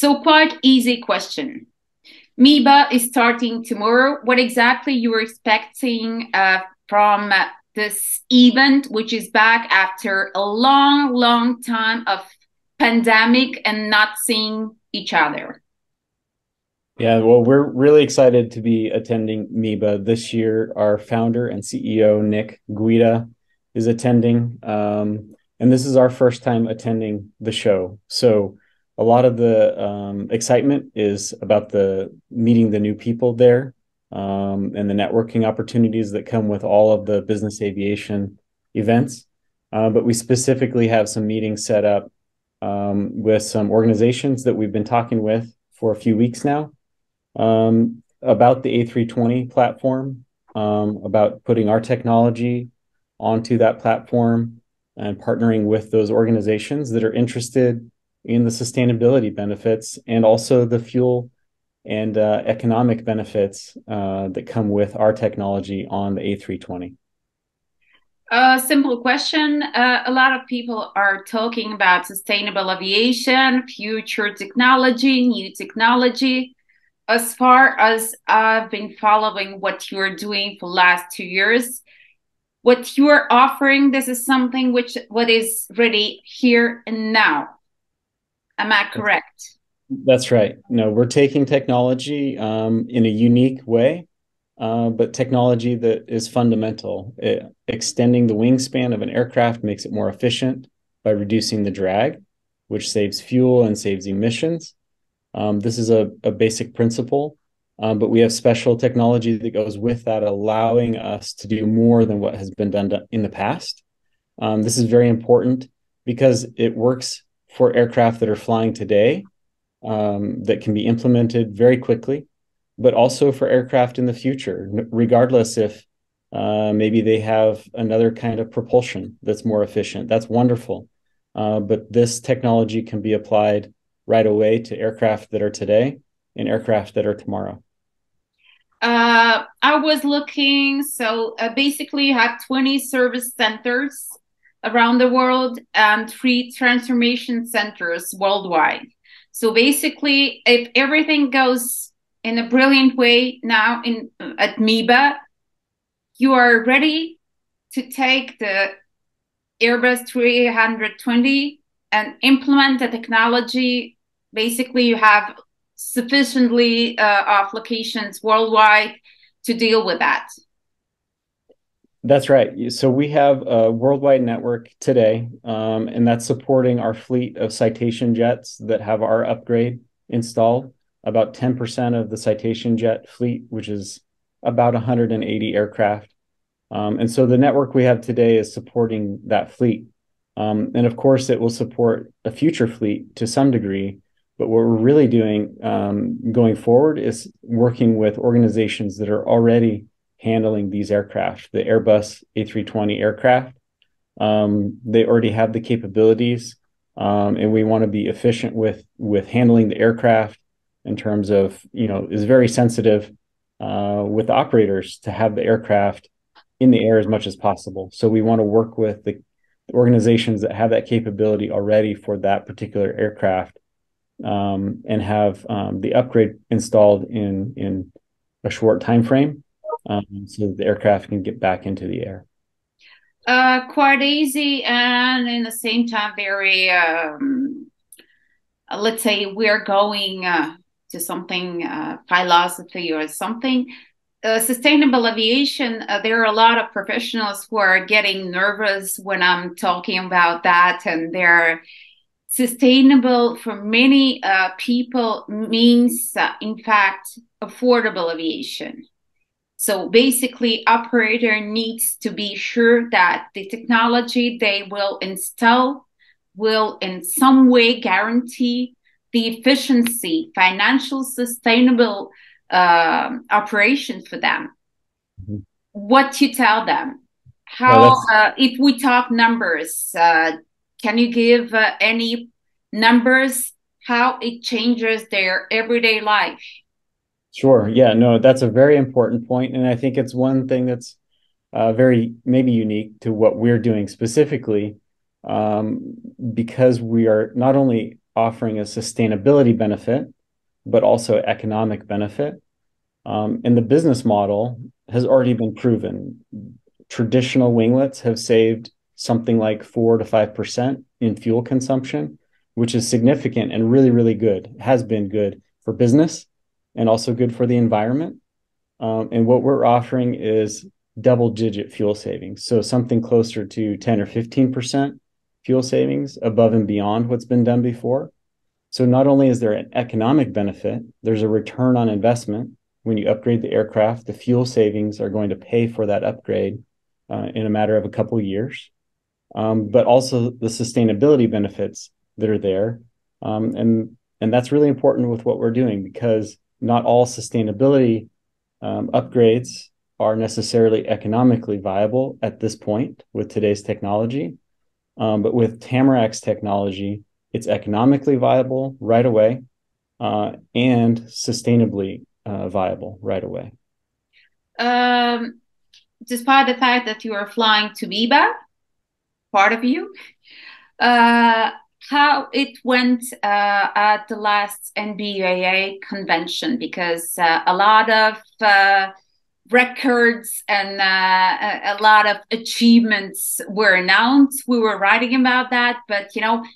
So quite easy question. MEBAA is starting tomorrow. What exactly you are expecting from this event, which is back after a long, long time of pandemic and not seeing each other? Yeah, well, we're really excited to be attending MEBA this year. Our founder and CEO, Nick Guida, is attending. And this is our first time attending the show. So a lot of the excitement is about the meeting the new people there, and the networking opportunities that come with all of the business aviation events. But we specifically have some meetings set up with some organizations that we've been talking with for a few weeks now, about the A320 platform, about putting our technology onto that platform and partnering with those organizations that are interested in the sustainability benefits and also the fuel and economic benefits that come with our technology on the A320. Simple question. A lot of people are talking about sustainable aviation, future technology, new technology. As far as I've been following what you're doing for the last 2 years, what you're offering, this is something what is ready here and now. Am I correct? That's right. No, we're taking technology in a unique way, but technology that is fundamental. Extending the wingspan of an aircraft makes it more efficient by reducing the drag, which saves fuel and saves emissions. This is a basic principle, but we have special technology that goes with that, allowing us to do more than what has been done in the past. This is very important because it works for aircraft that are flying today, that can be implemented very quickly, but also for aircraft in the future, regardless if maybe they have another kind of propulsion that's more efficient. That's wonderful. But this technology can be applied right away to aircraft that are today and aircraft that are tomorrow. I was looking, so basically you have 20 service centers around the world and 3 transformation centers worldwide. So basically, if everything goes in a brilliant way now at MEBAA, you are ready to take the Airbus 320 and implement the technology. Basically, you have sufficiently of locations worldwide to deal with that. That's right. So we have a worldwide network today, and that's supporting our fleet of Citation jets that have our upgrade installed. About 10% of the Citation jet fleet, which is about 180 aircraft. And so the network we have today is supporting that fleet. And of course, it will support a future fleet to some degree. But what we're really doing going forward is working with organizations that are already handling these aircraft, the Airbus A320 aircraft. They already have the capabilities, and we want to be efficient with handling the aircraft in terms of, is very sensitive with operators to have the aircraft in the air as much as possible. So we want to work with the organizations that have that capability already for that particular aircraft, and have the upgrade installed in a short time frame, so that the aircraft can get back into the air. Quite easy, and in the same time, very, let's say we're going to something, philosophy or something. Sustainable aviation, there are a lot of professionals who are getting nervous when I'm talking about that, and they're sustainable for many people means, in fact, affordable aviation. So basically, operator needs to be sure that the technology they will install will in some way guarantee the efficiency, financial, sustainable operation for them. Mm-hmm. What you tell them? No, How, if we talk numbers, can you give any numbers, how it changes their everyday life? sure. Yeah, no, that's a very important point, and I think it's one thing that's very maybe unique to what we're doing specifically, because we are not only offering a sustainability benefit, but also economic benefit. And the business model has already been proven. Traditional winglets have saved something like 4 to 5% in fuel consumption, which is significant and really, really good. It has been good for business and also good for the environment. And what we're offering is double-digit fuel savings. So something closer to 10 or 15% fuel savings above and beyond what's been done before. So not only is there an economic benefit, there's a return on investment. When you upgrade the aircraft, the fuel savings are going to pay for that upgrade in a matter of a couple of years. But also the sustainability benefits that are there. And that's really important with what we're doing, because not all sustainability upgrades are necessarily economically viable at this point with today's technology. But with Tamarack's technology, it's economically viable right away and sustainably viable right away. Despite the fact that you are flying to MEBAA, part of you, how it went at the last MEBAA convention, because a lot of records and a lot of achievements were announced. We were writing about that, but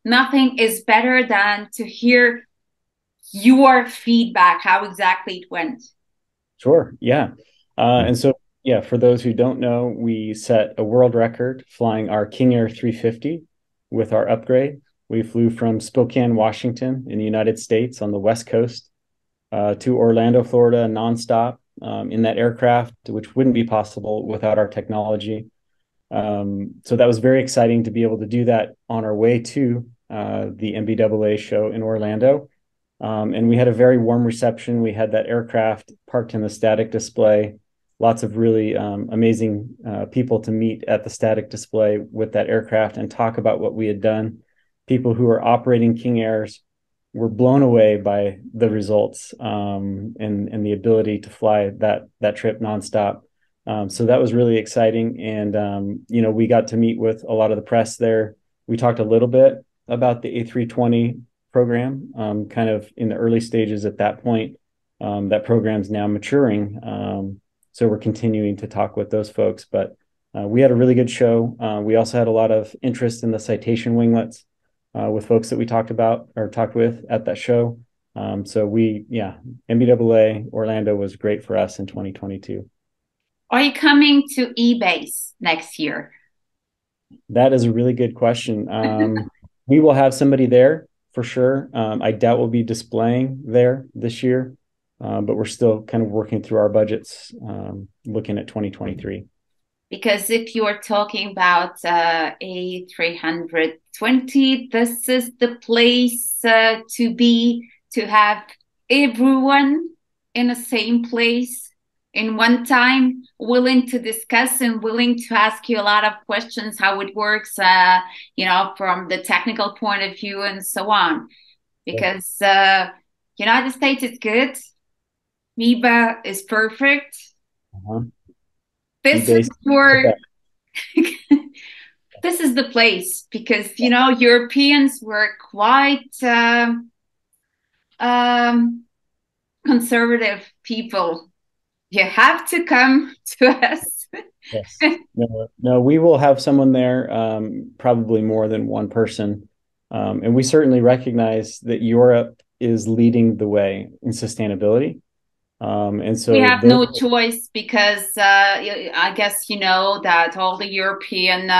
nothing is better than to hear your feedback, how exactly it went. Sure, yeah. And so, yeah, for those who don't know, we set a world record flying our King Air 350 with our upgrade. We flew from Spokane, Washington in the United States on the West Coast to Orlando, Florida, nonstop in that aircraft, which wouldn't be possible without our technology. So that was very exciting to be able to do that on our way to the MEBAA show in Orlando. And we had a very warm reception. We had that aircraft parked in the static display. Lots of really amazing people to meet at the static display with that aircraft and talk about what we had done. People who are operating King Airs were blown away by the results and the ability to fly that trip nonstop. So that was really exciting. And, we got to meet with a lot of the press there. We talked a little bit about the A320 program, kind of in the early stages at that point. That program's now maturing. So we're continuing to talk with those folks. But we had a really good show. We also had a lot of interest in the citation winglets with folks that we talked with at that show. So MEBAA Orlando was great for us in 2022. Are you coming to eBase next year? That is a really good question. We will have somebody there for sure. I doubt we'll be displaying there this year, but we're still kind of working through our budgets, looking at 2023. Because if you are talking about A320, this is the place to be, to have everyone in the same place in one time, willing to discuss and willing to ask you a lot of questions, how it works, from the technical point of view and so on. Because United States is good. MEBAA is perfect. This is your this is the place, because Europeans were quite conservative people. You have to come to us. Yes. No, we will have someone there, probably more than one person. And we certainly recognize that Europe is leading the way in sustainability. And so we have no choice, because I guess that all the European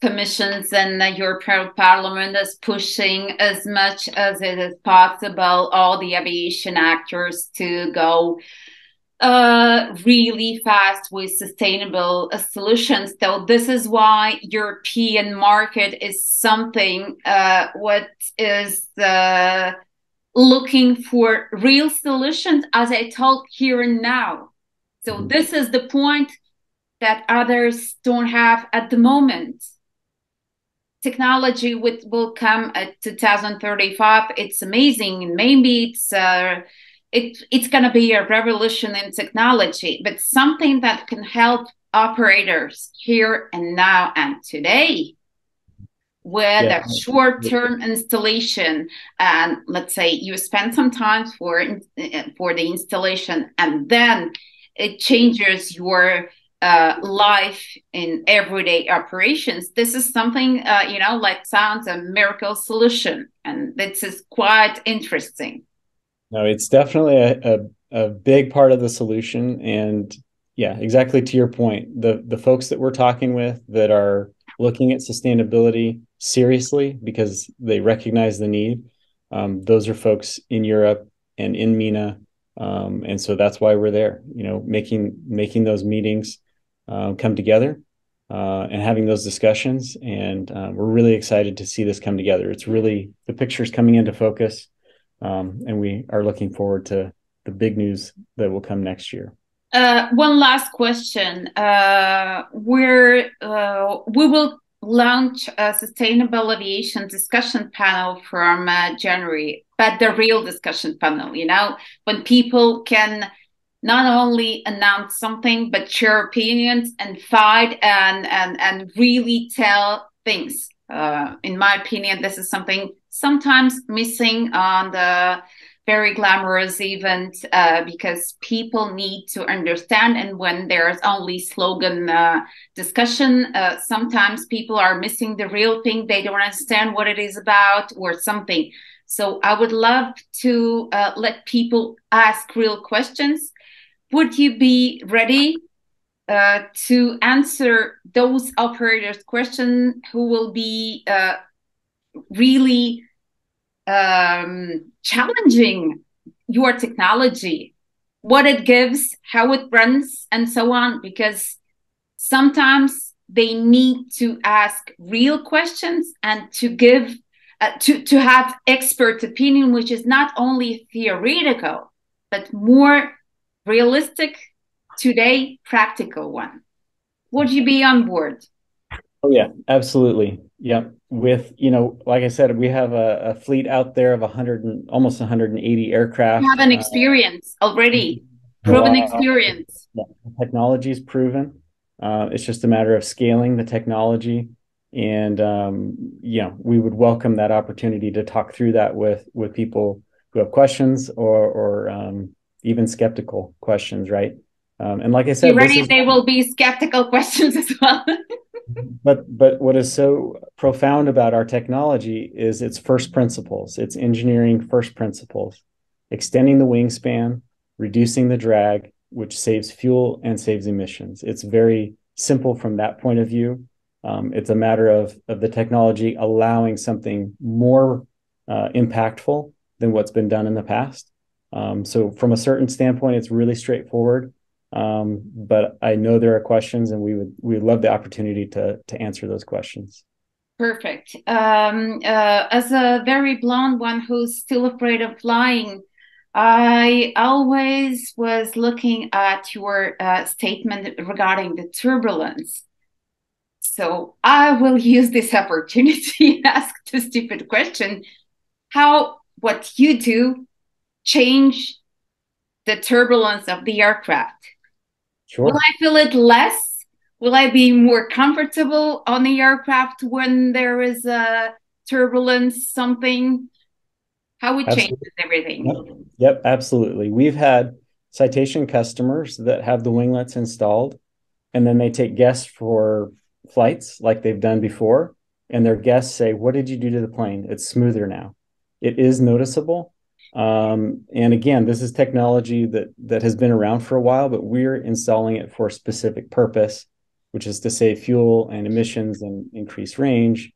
commissions and the European Parliament is pushing as much as it is possible all the aviation actors to go really fast with sustainable solutions. So this is why European market is something what is looking for real solutions, as I told here and now. So this is the point that others don't have at the moment. Technology will come at 2035. It's amazing. Maybe it's going to be a revolution in technology, but something that can help operators here and now and today. with Yeah. a short-term installation, and let's say you spend some time for the installation, and then it changes your life in everyday operations. This is something like sounds a miracle solution, and this is quite interesting. No, it's definitely a big part of the solution. And yeah, exactly to your point, the folks that we're talking with that are looking at sustainability seriously because they recognize the need, those are folks in Europe and in MENA. And so that's why we're there, making those meetings come together and having those discussions. And we're really excited to see this come together. It's really, the picture's coming into focus. And we are looking forward to the big news that will come next year. One last question. We will launch a sustainable aviation discussion panel from January, but the real discussion panel, when people can not only announce something, but share opinions and fight and really tell things. In my opinion, this is something sometimes missing on the very glamorous event because people need to understand. And when there's only slogan discussion, sometimes people are missing the real thing. They don't understand what it is about or something. So I would love to let people ask real questions. Would you be ready to answer those operators' questions who will be really challenging your technology, what it gives, how it runs, and so on? Because sometimes they need to ask real questions and to give to have expert opinion, which is not only theoretical but more realistic, today practical one. Would you be on board? Oh yeah, absolutely. Yeah. With, like I said, we have a fleet out there of 100 and almost 180 You aircraft. have an experience already, proven Wow. experience. Yeah, the technology is proven. It's just a matter of scaling the technology. And we would welcome that opportunity to talk through that with people who have questions or even skeptical questions, right? And like I Be said, this ready, is there will be skeptical questions as well. but what is so profound about our technology is its first principles. It's engineering first principles, extending the wingspan, reducing the drag, which saves fuel and saves emissions. It's very simple from that point of view. It's a matter of the technology allowing something more impactful than what's been done in the past. So from a certain standpoint, it's really straightforward. But I know there are questions, and we would love the opportunity to answer those questions. Perfect. As a very blonde one who's still afraid of flying, I always was looking at your statement regarding the turbulence. So I will use this opportunity to ask the stupid question: how what you do change the turbulence of the aircraft? Will Sure. I feel it less? Will I be more comfortable on the aircraft when there is a turbulence, something? How it changes Absolutely. everything? Yep. Yep, absolutely. We've had Citation customers that have the winglets installed, and then they take guests for flights like they've done before, and their guests say, "What did you do to the plane? It's smoother now." It is noticeable. And again, this is technology that has been around for a while, but we're installing it for a specific purpose, which is to save fuel and emissions and increase range.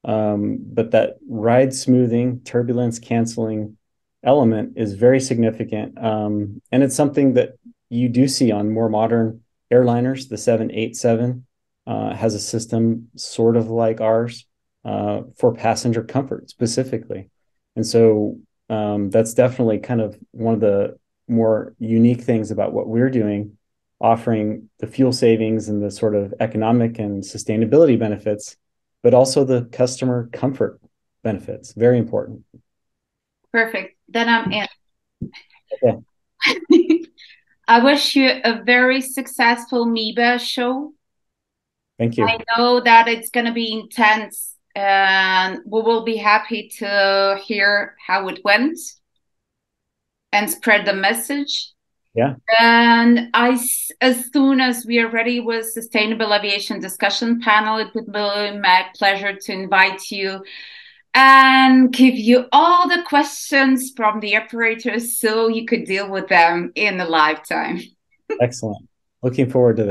But that ride smoothing, turbulence canceling element is very significant. And it's something that you do see on more modern airliners. The 787 has a system sort of like ours for passenger comfort specifically. And so that's definitely kind of one of the more unique things about what we're doing, offering the fuel savings and the sort of economic and sustainability benefits, but also the customer comfort benefits. Very important. Perfect. Then I'm in. Okay. I wish you a very successful MEBAA show. Thank I you. know that it's going to be intense and we will be happy to hear how it went and spread the message. Yeah. And as soon as we are ready with Sustainable Aviation Discussion Panel, it would be my pleasure to invite you and give you all the questions from the operators so you could deal with them in a lifetime. Excellent. Looking forward to that.